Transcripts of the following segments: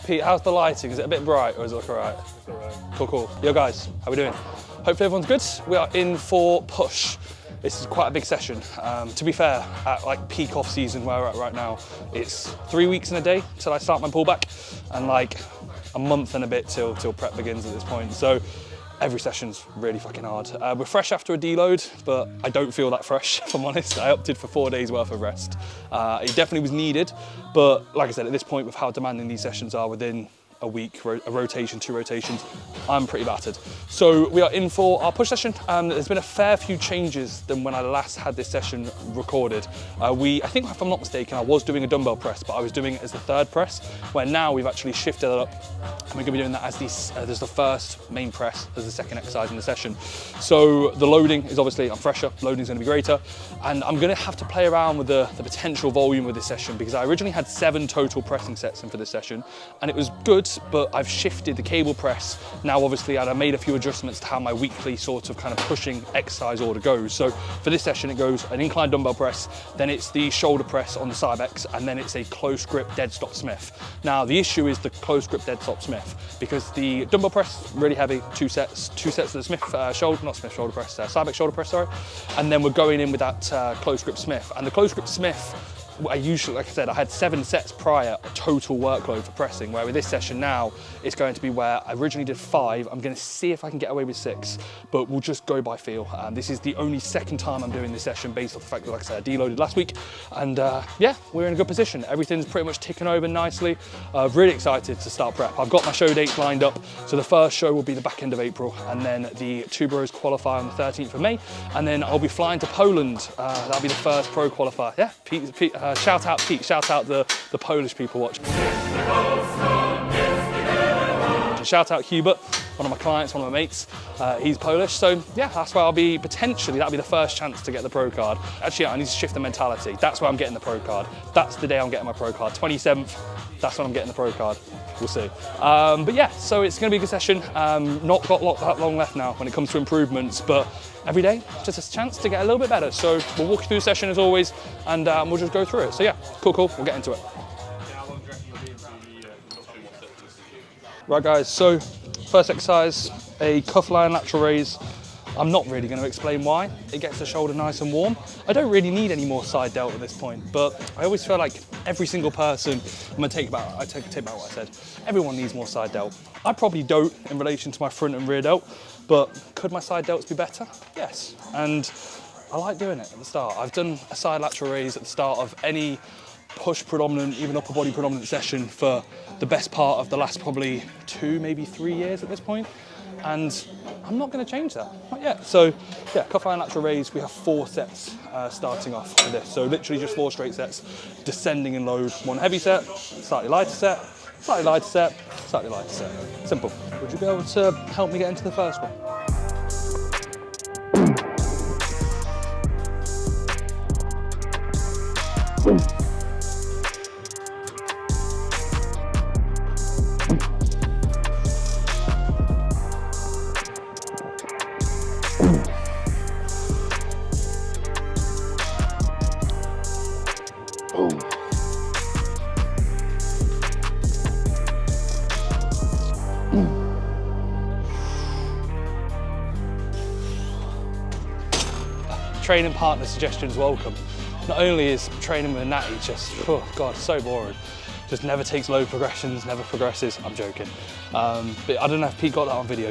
Pete, how's the lighting? Is it a bit bright or is it look all right? It's all right. Cool, cool. Yo guys, how we doing? Hopefully everyone's good. We are in for push. This is quite a big session. To be fair, at like peak off season where we're at right now, it's 3 weeks and a day till I start my pullback and like a month and a bit till prep begins at this point. So every session's really fucking hard. We're fresh after a deload, but I don't feel that fresh, if I'm honest. I opted for 4 days worth of rest. It definitely was needed, but like I said, at this point with how demanding these sessions are within a week, a rotation, 2 rotations, I'm pretty battered. So we are in for our push session. There's been a fair few changes than when I last had this session recorded. I think if I'm not mistaken, I was doing a dumbbell press, but I was doing it as the 3rd press, where now we've actually shifted it up and we're gonna be doing that as there's the first main press as the 2nd exercise in the session. So the loading is obviously, I'm fresher, loading's gonna be greater, and I'm gonna have to play around with the potential volume of this session because I originally had 7 total pressing sets in for this session, and it was good, but I've shifted the cable press now obviously, and I made a few adjustments to how my weekly sort of kind of pushing exercise order goes. So for this session it goes an incline dumbbell press, then it's the shoulder press on the Cybex, and then it's a close grip dead stop Smith. Now the issue is the close grip dead stop Smith, because the dumbbell press really heavy, 2 sets of the Smith shoulder press, Cybex shoulder press, sorry, and then we're going in with that close grip Smith. And the close grip Smith, I usually, like I said, I had 7 sets prior total workload for pressing, where with this session now, it's going to be where I originally did 5. I'm going to see if I can get away with 6, but we'll just go by feel. This is the only 2nd time I'm doing this session based off the fact that, like I said, I deloaded last week. And yeah, we're in a good position. Everything's pretty much ticking over nicely. Really excited to start prep. I've got my show dates lined up. So the first show will be the back end of April, and then the 2 Bros qualify on the 13th of May. And then I'll be flying to Poland. That'll be the first pro qualifier. Yeah, Pete, shout out Pete, shout out the Polish people watching. Shout out Hubert, one of my clients, one of my mates. He's Polish, so yeah, that's where I'll be potentially, that'll be the first chance to get the pro card. Actually, I need to shift the mentality. That's where I'm getting the pro card. That's the day I'm getting my pro card. 27th, that's when I'm getting the pro card. We'll see. But yeah, so it's gonna be a good session. Not got that long left now when it comes to improvements, but every day, just a chance to get a little bit better. So we'll walk you through the session as always, and we'll just go through it. So yeah, cool, we'll get into it. Right guys, so first exercise, a cuff line lateral raise. I'm not really going to explain why. It gets the shoulder nice and warm. I don't really need any more side delt at this point, but I always feel like every single person, I'm going to take back what I said. Everyone needs more side delt. I probably don't in relation to my front and rear delt, but could my side delts be better? Yes, and I like doing it at the start. I've done a side lateral raise at the start of any push predominant, even upper body predominant session for the best part of the last probably 2, maybe 3 years at this point. And I'm not going to change that, not yet. So yeah, cuff line lateral raise, we have 4 sets starting off with this. So literally just 4 straight sets, descending in load, 1 heavy set, slightly lighter set, slightly lighter set, slightly lighter set. Simple. Would you be able to help me get into the first one? Training partner suggestions welcome. Not only is training with a natty just, oh God, so boring. Just never takes low progressions, never progresses. I'm joking. But I don't know if Pete got that on video.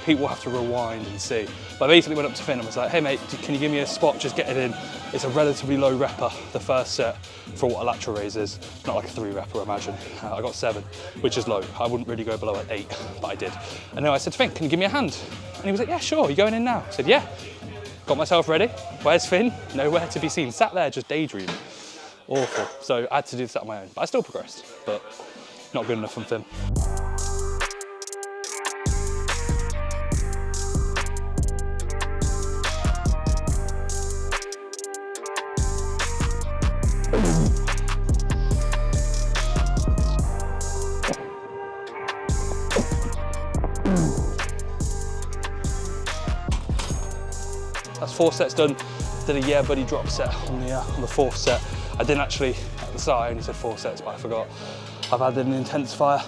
Pete will have to rewind and see. But I basically went up to Finn and was like, hey mate, can you give me a spot, just get it in. It's a relatively low repper, the first set, for what a lateral raise is. Not like a 3 repper, imagine. I got 7, which is low. I wouldn't really go below at 8, but I did. And then I said to Finn, can you give me a hand? And he was like, yeah, sure, you going in now? I said, yeah. Got myself ready. Where's Finn? Nowhere to be seen. Sat there just daydreaming. Awful. So I had to do this on my own. But I still progressed, but not good enough from Finn. That's 4 sets done. Did a yeah buddy drop set on the 4th set. I didn't actually, at the start I only said 4 sets, but I forgot. I've added an intensifier,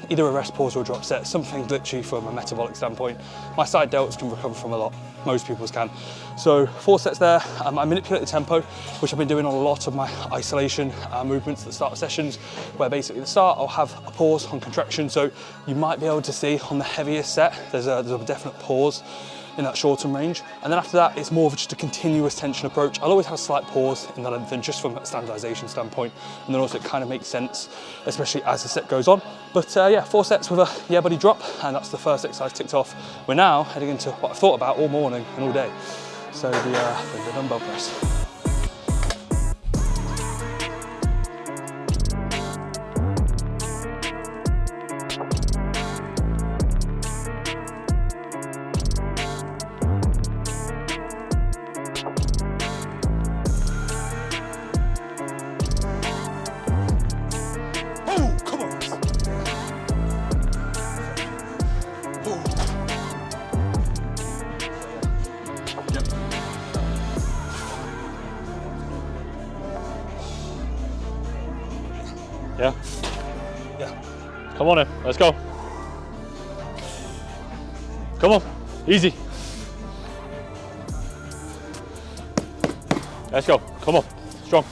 either a rest pause or a drop set, something literally from a metabolic standpoint. My side delts can recover from a lot, most people's can. So 4 sets there. I manipulate the tempo, which I've been doing on a lot of my isolation movements at the start of sessions, where basically at the start I'll have a pause on contraction. So you might be able to see on the heaviest set, there's a definite pause in that shortened range. And then after that, it's more of just a continuous tension approach. I'll always have a slight pause in the length, and just from a standardization standpoint. And then also it kind of makes sense, especially as the set goes on. But yeah, 4 sets with a yeah buddy drop, and that's the first exercise ticked off. We're now heading into what I've thought about all morning and all day. So the dumbbell press. Yeah? Yeah. Come on in, let's go. Come on, easy. Let's go, come on, strong.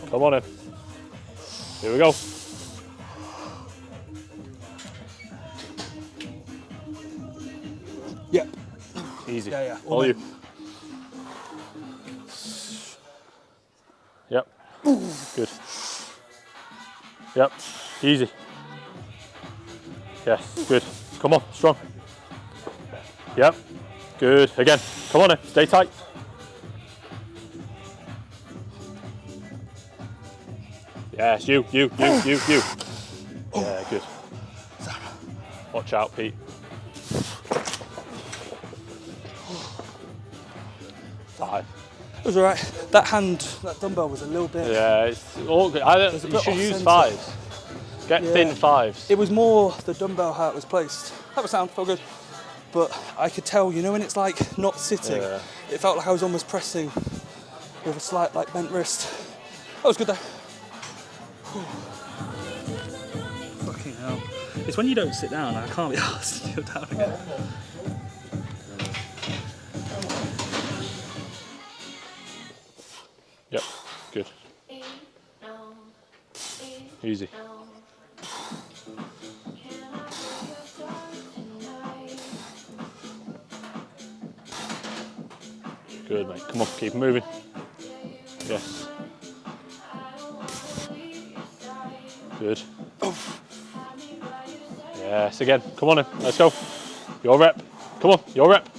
Come on in. Here we go. Yeah. Easy. Yeah, yeah. All you. Yep. Good. Yep. Easy. Yes. Good. Come on. Strong. Yep. Good. Again. Come on in. Stay tight. Yes. You. Yeah. Good. Watch out, Pete. 5. It was all right. That dumbbell was a little bit. Yeah, it's all good. You should use 5s. Get thin 5s. It was more the dumbbell how it was placed. That was sound, felt good. But I could tell, you know, when it's like not sitting, it felt like I was almost pressing with a slight like bent wrist. That was good though. Fucking hell. It's when you don't sit down, I can't be asked to sit down again. Yep, good. Easy. Good, mate. Come on, keep moving. Yes. Good. Yes, again. Come on in. Let's go. Your rep. Come on, your rep.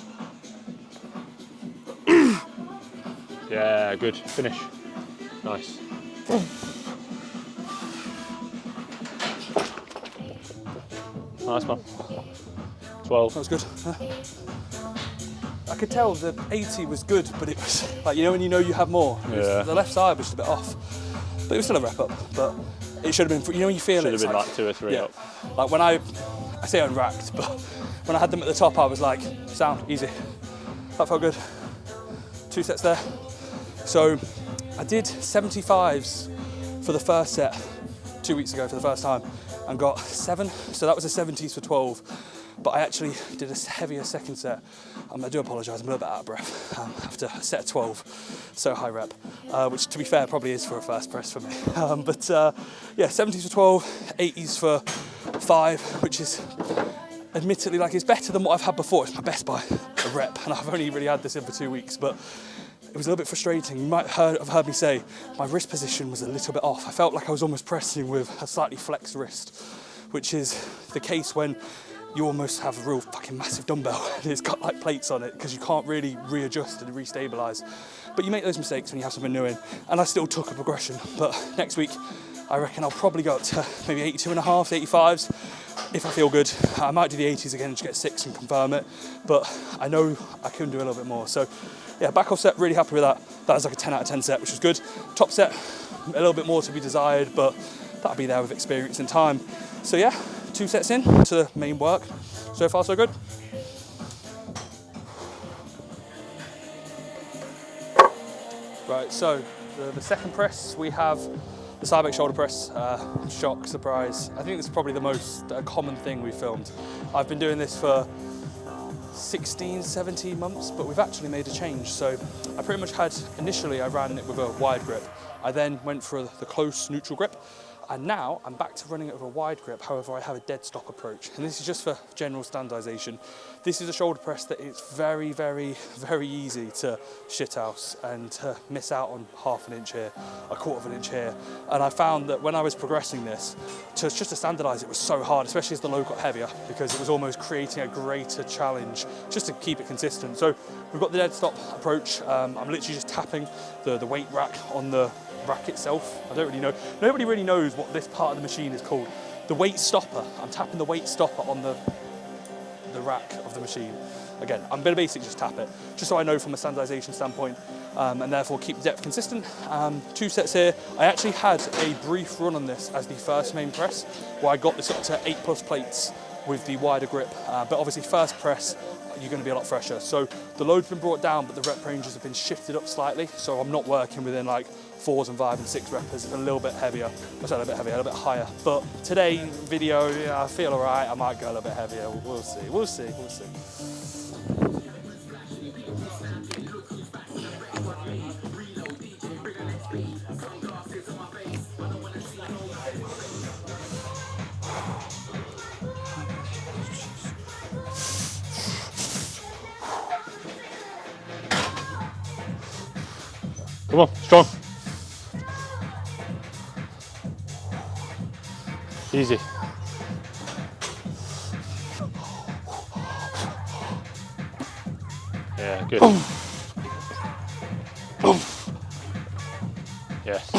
Yeah, good. Finish. Nice. Nice, man. 12. That was good. I could tell the 80 was good, but it was like, you know when you know you have more? Yeah. The left side was just a bit off. But it was still a rep up. But it should have been, you know when you feel should it? Should have been like 2 or 3 up. Like when I say unracked, but when I had them at the top, I was like, sound, easy. That felt good. 2 sets there. So I did 75s for the first set 2 weeks ago for the first time and got 7. So that was a 70s for 12. But I actually did a heavier second set. I do apologise, I'm a little bit out of breath after a set of 12, so high rep, which to be fair probably is for a first press for me. But yeah, 70s for 12, 80s for 5, which is admittedly like it's better than what I've had before. It's my best by a rep, and I've only really had this in for 2 weeks, but it was a little bit frustrating. You might have heard me say my wrist position was a little bit off. I felt like I was almost pressing with a slightly flexed wrist, which is the case when you almost have a real fucking massive dumbbell and it's got like plates on it because you can't really readjust and restabilize. But you make those mistakes when you have something new in, and I still took a progression. But next week, I reckon I'll probably go up to maybe 82.5, 85s if I feel good. I might do the 80s again and just get 6 and confirm it, but I know I can do a little bit more. So yeah, back off set, really happy with that. That was like a 10 out of 10 set, which was good. Top set, a little bit more to be desired, but that'll be there with experience and time. So yeah, 2 sets in to the main work. So far so good. Right, so the second press, we have the Cybex shoulder press. Shock, surprise. I think this is probably the most common thing we filmed. I've been doing this for 16, 17 months, but we've actually made a change. So I pretty much initially I ran it with a wide grip. I then went for the close neutral grip. And now I'm back to running it with a wide grip. However, I have a dead stop approach. And this is just for general standardization. This is a shoulder press that is very, very, very easy to shithouse and to miss out on half an inch here, a quarter of an inch here. And I found that when I was progressing this, just to standardize it was so hard, especially as the load got heavier, because it was almost creating a greater challenge just to keep it consistent. So we've got the dead stop approach. I'm literally just tapping the weight rack on the rack itself. I don't really know. Nobody really knows what this part of the machine is called. The weight stopper. I'm tapping the weight stopper on the rack of the machine. Again, I'm going to basically just tap it, just so I know from a standardization standpoint, and therefore keep the depth consistent. 2 sets here. I actually had a brief run on this as the first main press, where I got this up to 8+ plates with the wider grip. But obviously first press, you're going to be a lot fresher. So the load's been brought down, but the rep ranges have been shifted up slightly. So I'm not working within like 4s and 5 and 6 reppers. It's a little bit heavier. I said a bit heavier, a little bit higher. But today video, yeah, I feel all right. I might go a little bit heavier. We'll see. We'll see. We'll see. Come on, strong. Easy. Yeah, good. Yes.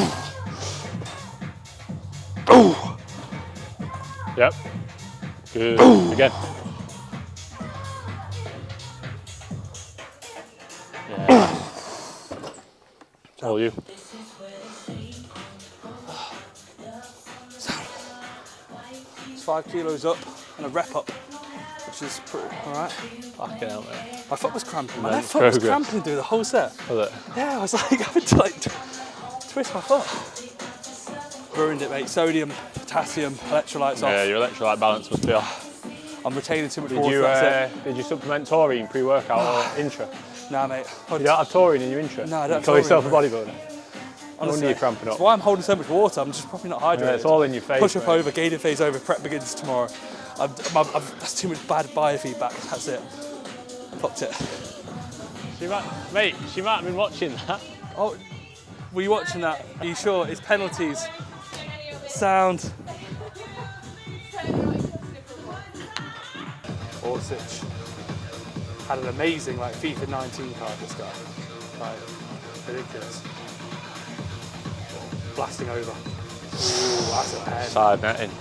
Yep. Good. Again. Yeah. All you. It's 5 kilos up and a rep up, which is pretty alright. Fucking hell, mate. My foot was cramping. My left foot was cramping through the whole set. Was it? Yeah, I was like, having to like twist my foot. Ruined it, mate. Sodium, potassium, electrolytes off. Yeah, your electrolyte balance must be off. I'm retaining too much water. That's it. Did you supplement taurine pre-workout or intra? Nah, mate. You don't have taurine in your intra? No, I don't have call taurine, yourself a bro. bodybuilder? Honestly, you're cramping up. That's why I'm holding so much water. I'm just probably not hydrated. Yeah, it's all in your face. Push up mate. over, gated phase over, prep begins tomorrow. That's too much bad biofeedback. That's it. Fucked it. She might have been watching that. Oh, were you watching that? Are you sure? It's penalties. Sound. Orsic had an amazing like FIFA 19 card, this guy. Like, ridiculous. Blasting over. Ooh, that's a pen. Side netting.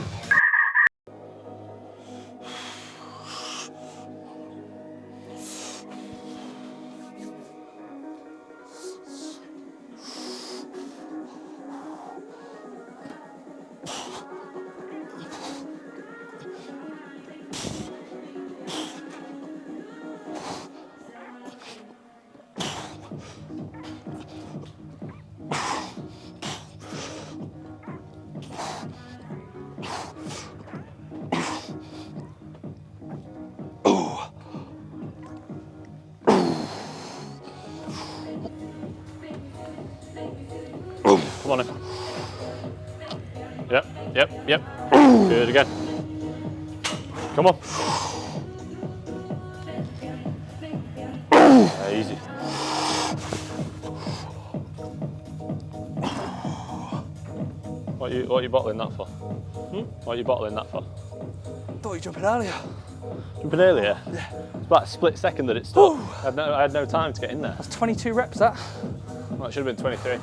Come on in. Yep. Good again. Come on. Easy. What are you bottling that for? What are you bottling that for? I thought you were jumping earlier. Jumping earlier? Yeah. It's about a split second that it stopped. I had no time to get in there. That's 22 reps, that. Well, it should have been 23.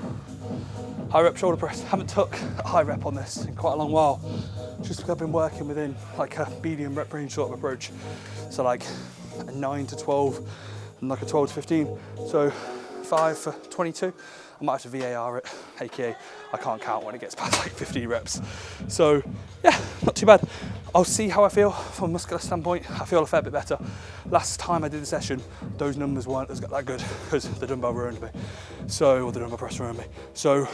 High rep shoulder press. Haven't took a high rep on this in quite a long while. Just because I've been working within like a medium rep range sort of approach. So like a 9 to 12 and like a 12 to 15. So 5 for 22. I might have to VAR it, aka I can't count when it gets past like 50 reps. So yeah, not too bad. I'll see how I feel from a muscular standpoint. I feel a fair bit better. Last time I did the session, those numbers weren't that good because the dumbbell ruined me. So, or the dumbbell press ruined me. So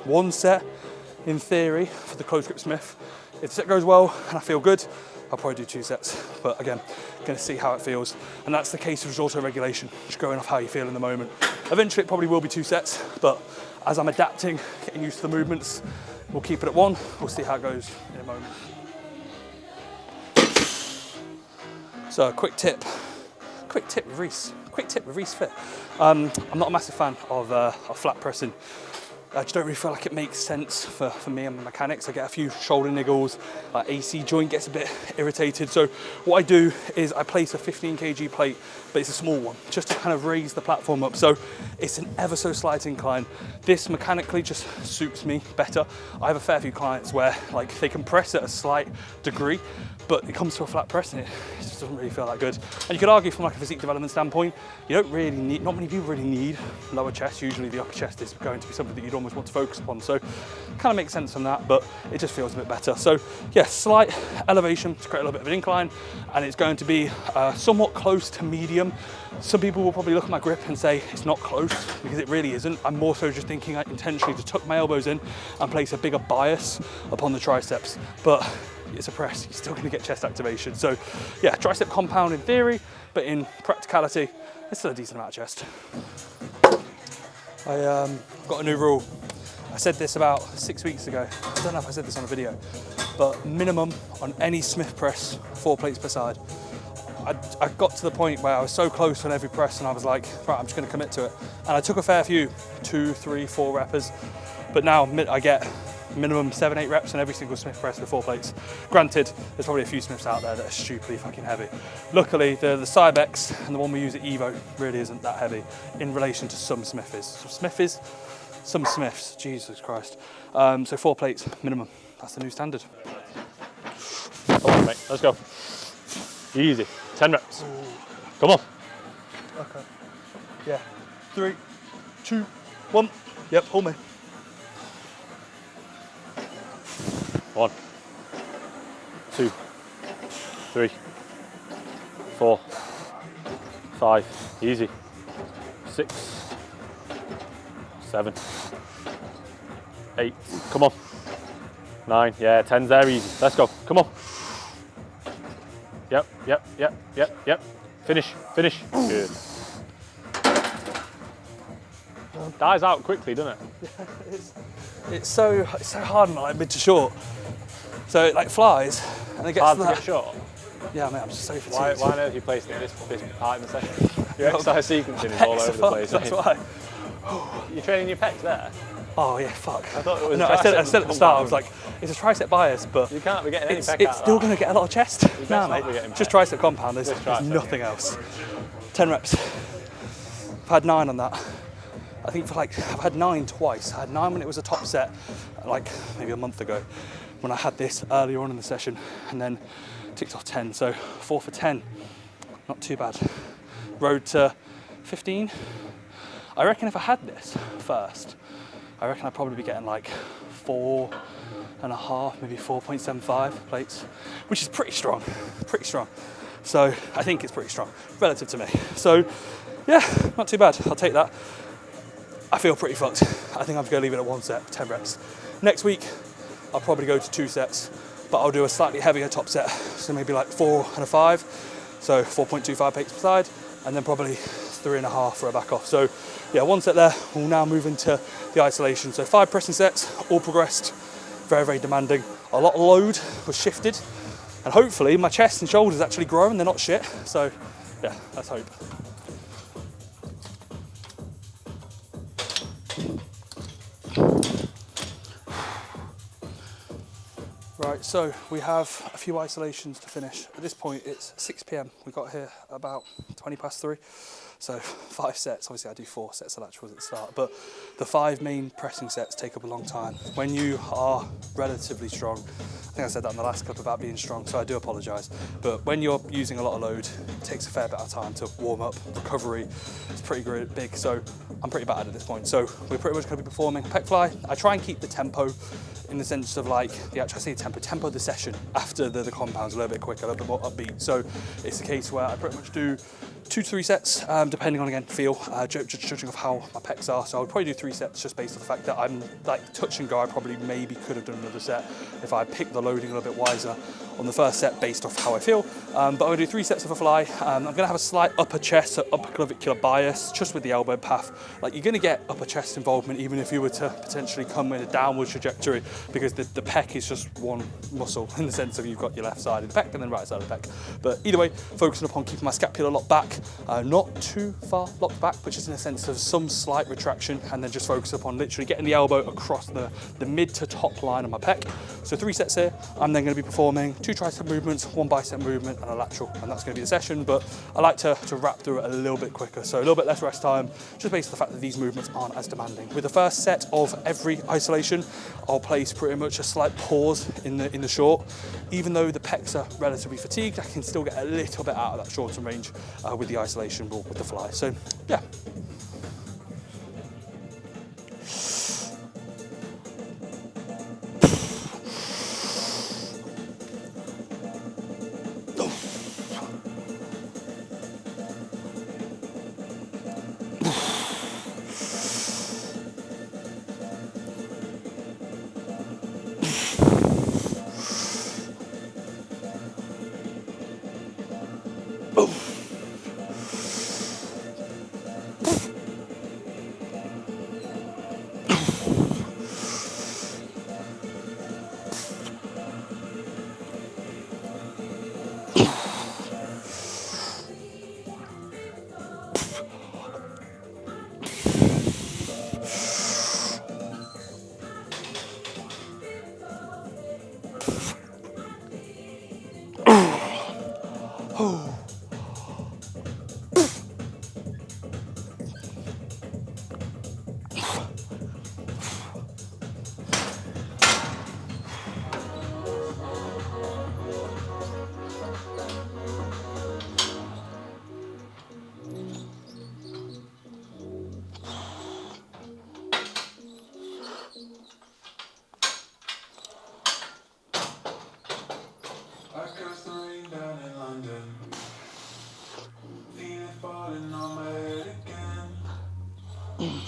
1 set in theory for the close grip Smith. If the set goes well and I feel good, I'll probably do 2 sets. But again, gonna see how it feels. And that's the case with auto-regulation, just going off how you feel in the moment. Eventually it probably will be 2 sets, but as I'm adapting, getting used to the movements, we'll keep it at 1. We'll see how it goes in a moment. So quick tip with Reecefit. I'm not a massive fan of flat pressing. I just don't really feel like it makes sense for me and my mechanics. I get a few shoulder niggles, AC joint gets a bit irritated. So what I do is I place a 15 kg plate, but it's a small one, just to kind of raise the platform up. So it's an ever so slight incline. This mechanically just suits me better. I have a fair few clients where like they can press at a slight degree, but it comes to a flat press and it just doesn't really feel that good. And you could argue from like a physique development standpoint, you don't really need, not many people really need lower chest. Usually the upper chest is going to be something that you'd almost want to focus upon. So kind of makes sense from that, but it just feels a bit better. So yeah, slight elevation to create a little bit of an incline, and it's going to be somewhat close to medium. Some people will probably look at my grip and say it's not close, because it really isn't. I'm more so just thinking I intentionally to tuck my elbows in and place a bigger bias upon the triceps, but it's a press, you're still gonna get chest activation. So yeah, tricep compound in theory, but in practicality, it's still a decent amount of chest. I've got a new rule. I said this about 6 weeks ago. I don't know if I said this on a video, but minimum on any Smith press, 4 plates per side. I got to the point where I was so close on every press and I was like, right, I'm just gonna commit to it. And I took a fair few, 2, 3, 4 reppers, but now I get minimum 7, 8 reps on every single Smith press with 4 plates. Granted, there's probably a few Smiths out there that are stupidly fucking heavy. Luckily, the Cybex and the one we use at Evo really isn't that heavy in relation to some some Smiths, Jesus Christ. So 4 plates minimum, that's the new standard. Come on, mate, let's go. Easy, 10 reps. Ooh. Come on. Okay, yeah, 3, 2, 1. Yep, hold me. 1, 2, 3, 4, 5, easy, 6, 7, 8, come on, 9, yeah, 10's there, easy, let's go, come on. Yep, finish, good. Dies out quickly, doesn't it? Yeah, it's so hard, like mid to short. So it like flies, and it gets hard to to that. get short. Yeah, man, I'm just so fatigued. Why on earth are you placing it this part in the session? Your exercise sequencing is all over the place. That's why. You're training your pecs there? Oh yeah, fuck. I thought it was. No, I said at the start, I was like, it's a tricep bias, but you can't be getting any pec it's still going to get a lot of chest. No, mate, just tricep compound. There's nothing else. 10 reps. I've had 9 on that. I think I've had 9 twice. I had 9 when it was a top set, like maybe a month ago, when I had this earlier on in the session, and then ticked off 10. So 4 for 10, not too bad. Road to 15. I reckon if I had this first, I reckon I'd probably be getting like 4.5, maybe 4.75 plates, which is pretty strong. So I think it's pretty strong relative to me. So yeah, not too bad. I'll take that. I feel pretty fucked. I think I'm just gonna leave it at 1 set, 10 reps. Next week, I'll probably go to 2 sets, but I'll do a slightly heavier top set. So maybe like 4 and a 5. So 4.25 plates per side, and then probably 3.5 for a back off. So yeah, 1 set there. We'll now move into the isolation. So 5 pressing sets, all progressed, very, very demanding. A lot of load was shifted, and hopefully my chest and shoulders actually grow and they're not shit. So yeah, let's hope. Right, so we have a few isolations to finish. At this point, it's 6 PM. We got here about 20 past 3. So 5 sets, obviously I do 4 sets of laterals at the start, but the 5 main pressing sets take up a long time. When you are relatively strong, I think I said that in the last clip about being strong, so I do apologise, but when you're using a lot of load, it takes a fair bit of time to warm up. Recovery is pretty big, so I'm pretty bad at this point. So we're pretty much going to be performing pec fly. I try and keep the tempo in the sense of like the actual, I say tempo of the session after the compounds a little bit quicker, a little bit more upbeat. So it's a case where I pretty much do 2 to 3 sets, depending on, again, feel, judging of how my pecs are. So I would probably do 3 sets just based on the fact that I'm like touch and go. I probably maybe could have done another set if I picked the loading a little bit wiser on the first set based off how I feel. But I'm going to do 3 sets of a fly. I'm going to have a slight upper chest, so upper clavicular bias, just with the elbow path. Like, you're going to get upper chest involvement even if you were to potentially come in a downward trajectory, because the pec is just one muscle in the sense of you've got your left side of the pec and then right side of the pec. But either way, focusing upon keeping my scapula locked back, not too far locked back, but just in a sense of some slight retraction, and then just focus upon literally getting the elbow across the mid to top line of my pec. So 3 sets here. I'm then going to be performing 2 tricep movements, 1 bicep movement, and a lateral, and that's going to be the session. But I like to wrap through it a little bit quicker, so a little bit less rest time, just based on the fact that these movements aren't as demanding. With the first set of every isolation, I'll place pretty much a slight pause in the short. Even though the pecs are relatively fatigued, I can still get a little bit out of that shorter range with the isolation with the fly. So yeah.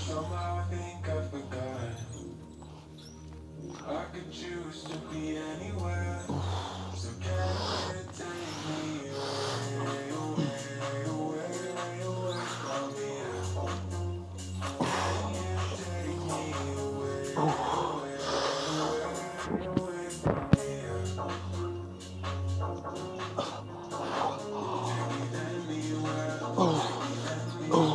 Somehow I think I forgot I could choose to be anywhere. So can you take me away, away, away, away from here? Can you take me away, away, away, away from here? Take me anywhere, take me anywhere.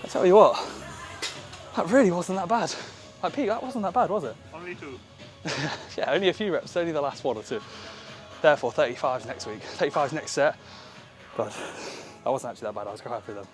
I tell you what, that really wasn't that bad. Like, Pete, that wasn't that bad, was it? Only 2. Yeah, only a few reps, only the last 1 or 2. Therefore, 35s next week. 35s next set. But that wasn't actually that bad, I was quite happy with them.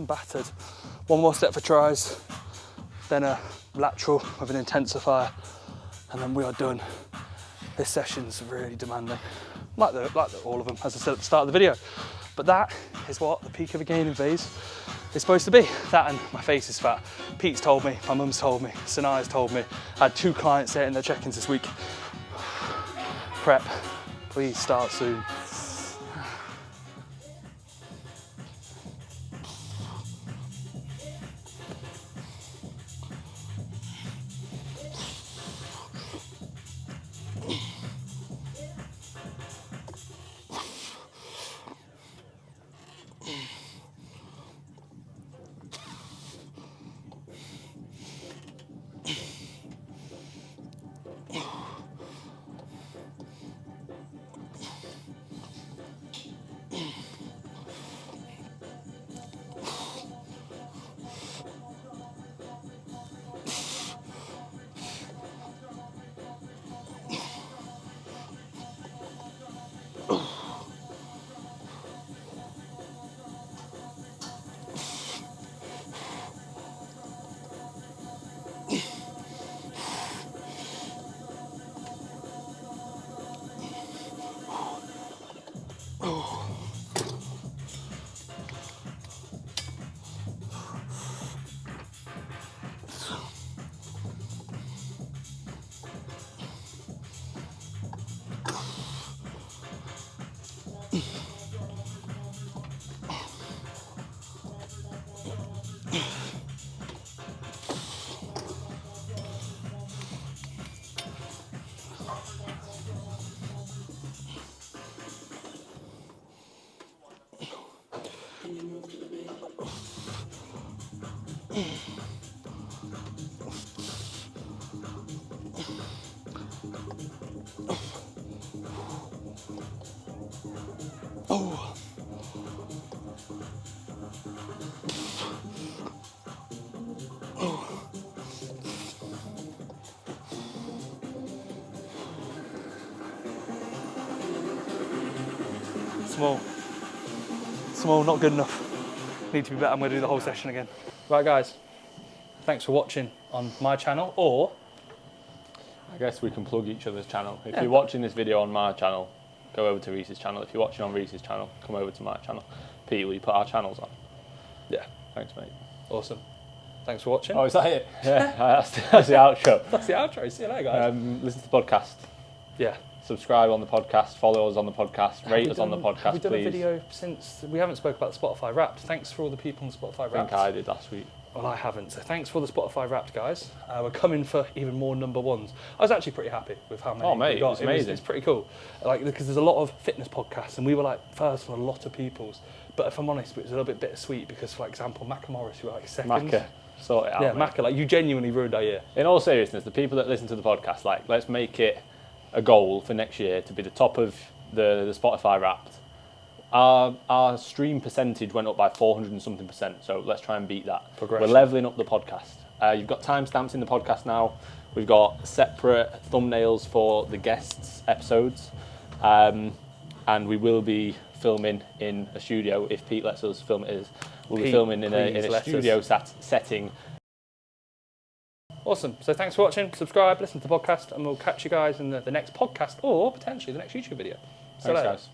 I'm battered. One more set for tries, then a lateral with an intensifier, and then we are done. This session's really demanding, like all of them, as I said at the start of the video. But that is what the peak of a gaining phase is supposed to be. That and my face is fat. Pete's told me, my mum's told me, Sanaya's told me. I had 2 clients setting their check-ins this week. Prep, please start soon. Oh. Oh. Small, not good enough. Need to be better. I'm going to do the whole session again. Right, guys. Thanks for watching on my channel, or I guess we can plug each other's channel. If you're watching this video on my channel, go over to Reece's channel. If you're watching on Reece's channel, come over to my channel. Pete, will you put our channels on? Yeah. Thanks, mate. Awesome. Thanks for watching. Oh, is that it? Yeah, that's the outro. That's the outro. See you later, guys. Listen to the podcast. Yeah. Subscribe on the podcast, follow us on the podcast, rate us on the podcast, have we done please. a video since? We haven't spoke about the Spotify Wrapped. Thanks for all the people on the Spotify Wrapped. I think I did last week. Well, I haven't. So thanks for the Spotify Wrapped, guys. We're coming for even more number ones. I was actually pretty happy with how many we got. It's amazing. It's pretty cool. Like, because there's a lot of fitness podcasts, and we were like first on a lot of people's. But if I'm honest, it was a little bit bittersweet because, for example, Macca Morris, who were like second. Macca, sort it out. Yeah, mate. Macca, like you genuinely ruined our year. In all seriousness, the people that listen to the podcast, like, let's make it a goal for next year to be the top of the Spotify Wrapped. Our stream percentage went up by 400 and something %, so let's try and beat that. Progression. We're leveling up the podcast. You've got timestamps in the podcast now. We've got separate thumbnails for the guests' episodes, and we will be filming in a studio if Pete lets us film it. We'll be filming in a studio setting. Awesome. So thanks for watching. Subscribe, listen to the podcast, and we'll catch you guys in the next podcast or potentially the next YouTube video. Thanks, guys.